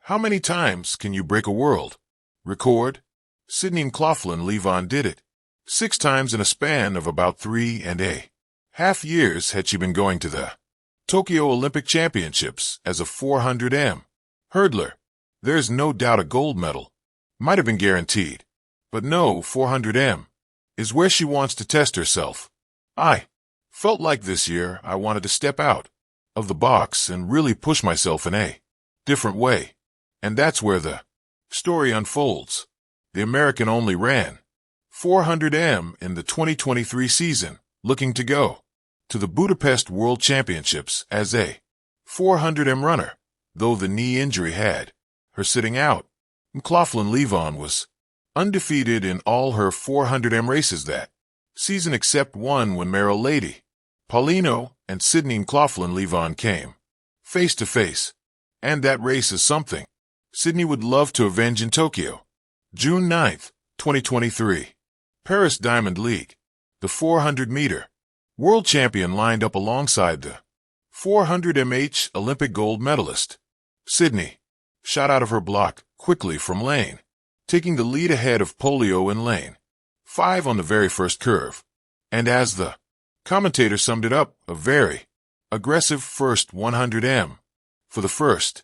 How many times can you break a world record? Sydney McLaughlin-Levrone did it 6 times in a span of about 3.5 years had she been going to the Tokyo Olympic Championships as a 400m hurdler. There's no doubt a gold medal might have been guaranteed, but no, 400m is where she wants to test herself. I felt like this year I wanted to step out of the box and really push myself in a different way. And that's where the story unfolds. The American only ran 400m in the 2023 season, looking to go to the Budapest World Championships as a 400m runner. Though the knee injury had her sitting out, McLaughlin-Levrone was undefeated in all her 400m races that season except one when Merrill Lady Paulino and Sydney McLaughlin-Levrone came face to face. And that race is something Sydney would love to avenge in Tokyo. June 9, 2023. Paris Diamond League. The 400-meter world champion lined up alongside the 400 Olympic gold medalist. Sydney shot out of her block quickly from lane, taking the lead ahead of Polio in lane 5 on the very first curve. And as the commentator summed it up, a very aggressive first 100m. For the first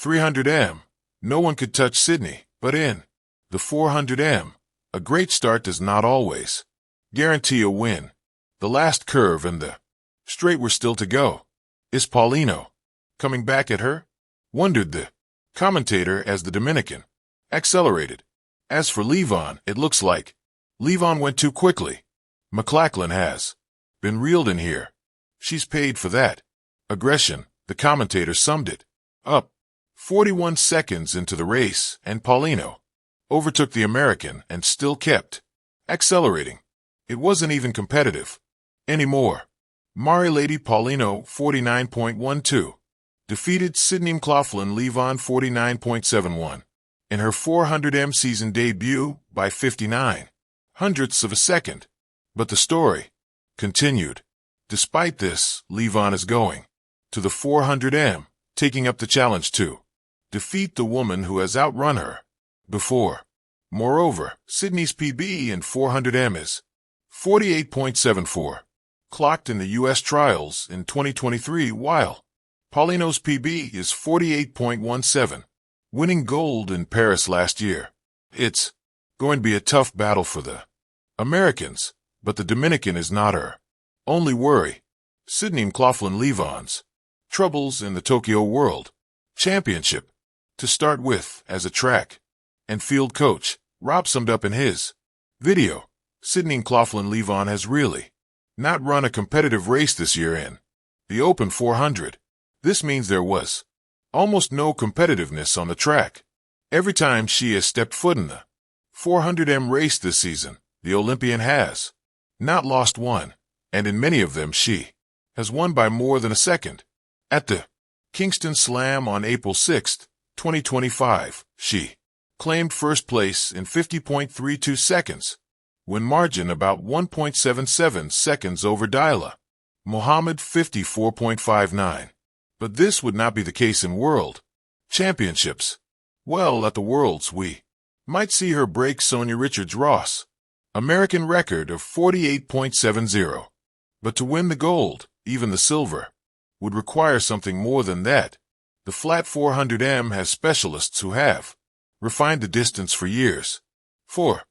300m, no one could touch Sydney, but in the 400m, a great start does not always guarantee a win. The last curve and the straight were still to go. Is Paulino coming back at her? Wondered the commentator as the Dominican accelerated. As for Levrone, it looks like Levrone went too quickly. McLaughlin has been reeled in here. She's paid for that aggression. The commentator summed it up 41 seconds into the race, and Paulino overtook the American and still kept accelerating. It wasn't even competitive anymore. Mari Lady Paulino 49.12 defeated Sydney McLaughlin-Levrone 49.71 in her 400m season debut by 59 hundredths of a second. But the story continued. Despite this, Levrone is going to the 400m, taking up the challenge to defeat the woman who has outrun her before. Moreover, Sydney's PB in 400m is 48.74, clocked in the U.S. trials in 2023, while Paulino's PB is 48.17, winning gold in Paris last year. It's going to be a tough battle for the Americans, but the Dominican is not her only worry. Sydney McLaughlin-Levrone's troubles in the Tokyo World Championship. To start with, as a track and field coach, Rob summed up in his video, Sydney McLaughlin-Levrone has really not run a competitive race this year in the Open 400. This means there was almost no competitiveness on the track. Every time she has stepped foot in the 400m race this season, the Olympian has not lost one, and in many of them she has won by more than a second. At the Kingston Slam on April 6, 2025, she claimed first place in 50.32 seconds, win margin about 1.77 seconds over Dila Mohammed 54.59. But this would not be the case in World Championships. Well, at the Worlds we might see her break Sonia Richards-Ross' American record of 48.70. But to win the gold, even the silver, would require something more than that. The flat 400m has specialists who have refined the distance for years. For